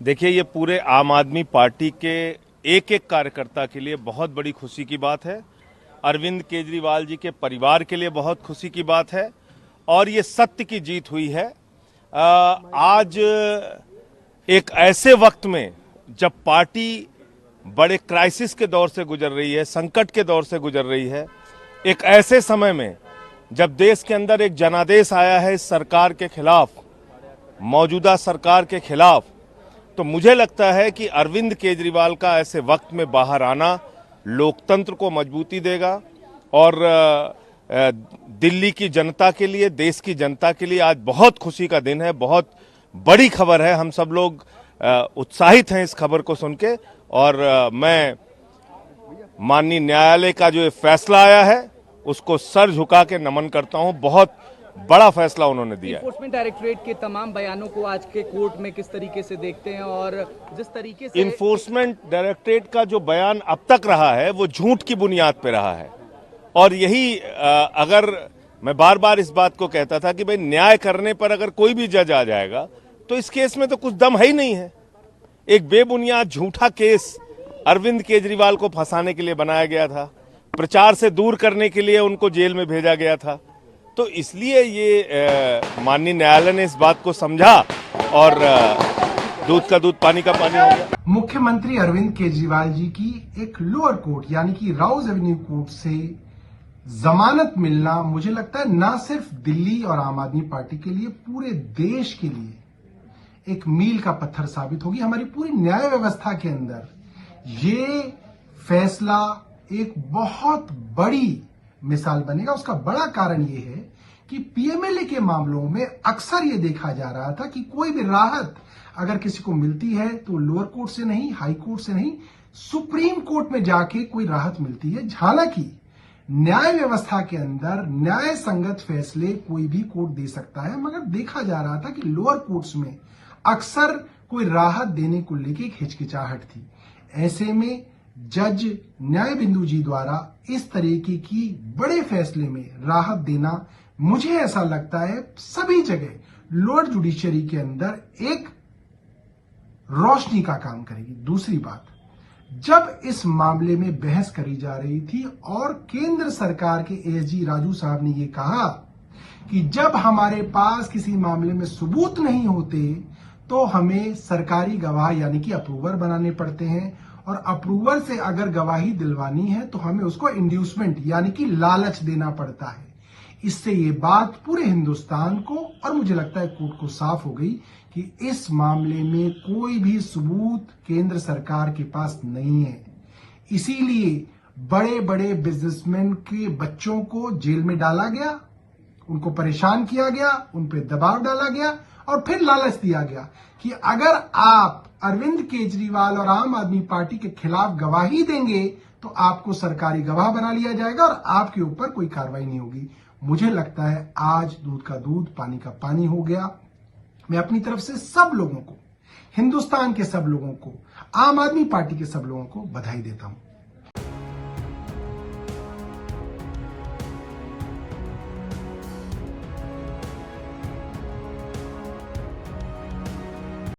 देखिए, ये पूरे आम आदमी पार्टी के एक एक कार्यकर्ता के लिए बहुत बड़ी खुशी की बात है। अरविंद केजरीवाल जी के परिवार के लिए बहुत खुशी की बात है और ये सत्य की जीत हुई है। आज एक ऐसे वक्त में जब पार्टी बड़े क्राइसिस के दौर से गुजर रही है, संकट के दौर से गुजर रही है, एक ऐसे समय में जब देश के अंदर एक जनादेश आया है इस सरकार के खिलाफ, मौजूदा सरकार के खिलाफ, तो मुझे लगता है कि अरविंद केजरीवाल का ऐसे वक्त में बाहर आना लोकतंत्र को मजबूती देगा और दिल्ली की जनता के लिए, देश की जनता के लिए आज बहुत खुशी का दिन है, बहुत बड़ी खबर है। हम सब लोग उत्साहित हैं इस खबर को सुन के और मैं माननीय न्यायालय का जो फैसला आया है उसको सर झुका के नमन करता हूं। बहुत बड़ा फैसला उन्होंने दिया है। इन्फोर्समेंट डायरेक्टरेट के तमाम बयानों को आज के कोर्ट में किस तरीके से देखते हैं और जिस तरीके से इन्फोर्समेंट डायरेक्टरेट का जो बयान अब तक रहा है वो झूठ की बुनियाद पे रहा है और यही अगर मैं बार बार इस बात को कहता था कि भाई न्याय करने पर अगर कोई भी जज आ जाएगा तो इस केस में तो कुछ दम है ही नहीं है। एक बेबुनियाद झूठा केस अरविंद केजरीवाल को फंसाने के लिए बनाया गया था, प्रचार से दूर करने के लिए उनको जेल में भेजा गया था। तो इसलिए ये माननीय न्यायालय ने इस बात को समझा और दूध का दूध पानी का पानी हो गया। मुख्यमंत्री अरविंद केजरीवाल जी की एक लोअर कोर्ट यानी कि राउज एवेन्यू कोर्ट से जमानत मिलना मुझे लगता है ना सिर्फ दिल्ली और आम आदमी पार्टी के लिए, पूरे देश के लिए एक मील का पत्थर साबित होगी। हमारी पूरी न्याय व्यवस्था के अंदर ये फैसला एक बहुत बड़ी मिसाल बनेगा। उसका बड़ा कारण ये है कि पीएमएलए के मामलों में अक्सर ये देखा जा रहा था कि कोई भी राहत अगर किसी को मिलती है तो लोअर कोर्ट से नहीं, हाई कोर्ट से नहीं, सुप्रीम कोर्ट में जाके कोई राहत मिलती है। हालांकि न्याय व्यवस्था के अंदर न्याय संगत फैसले कोई भी कोर्ट दे सकता है, मगर देखा जा रहा था कि लोअर कोर्ट्स में अक्सर कोई राहत देने को लेकर एक हिचकिचाहट थी। ऐसे में जज न्याय बिंदु जी द्वारा इस तरीके की बड़े फैसले में राहत देना, मुझे ऐसा लगता है सभी जगह लोअर जुडिशरी के अंदर एक रोशनी का काम करेगी। दूसरी बात, जब इस मामले में बहस करी जा रही थी और केंद्र सरकार के एएसजी राजू साहब ने यह कहा कि जब हमारे पास किसी मामले में सबूत नहीं होते तो हमें सरकारी गवाह यानी कि अप्रूवर बनाने पड़ते हैं और अप्रूवर से अगर गवाही दिलवानी है तो हमें उसको इंड्यूसमेंट यानी कि लालच देना पड़ता है। इससे ये बात पूरे हिंदुस्तान को और मुझे लगता है कोर्ट को साफ हो गई कि इस मामले में कोई भी सबूत केंद्र सरकार के पास नहीं है। इसीलिए बड़े बड़े बिजनेसमैन के बच्चों को जेल में डाला गया, उनको परेशान किया गया, उन पर दबाव डाला गया और फिर लालच दिया गया कि अगर आप अरविंद केजरीवाल और आम आदमी पार्टी के खिलाफ गवाही देंगे तो आपको सरकारी गवाह बना लिया जाएगा और आपके ऊपर कोई कार्रवाई नहीं होगी। मुझे लगता है आज दूध का दूध पानी का पानी हो गया। मैं अपनी तरफ से सब लोगों को, हिंदुस्तान के सब लोगों को, आम आदमी पार्टी के सब लोगों को बधाई देता हूं।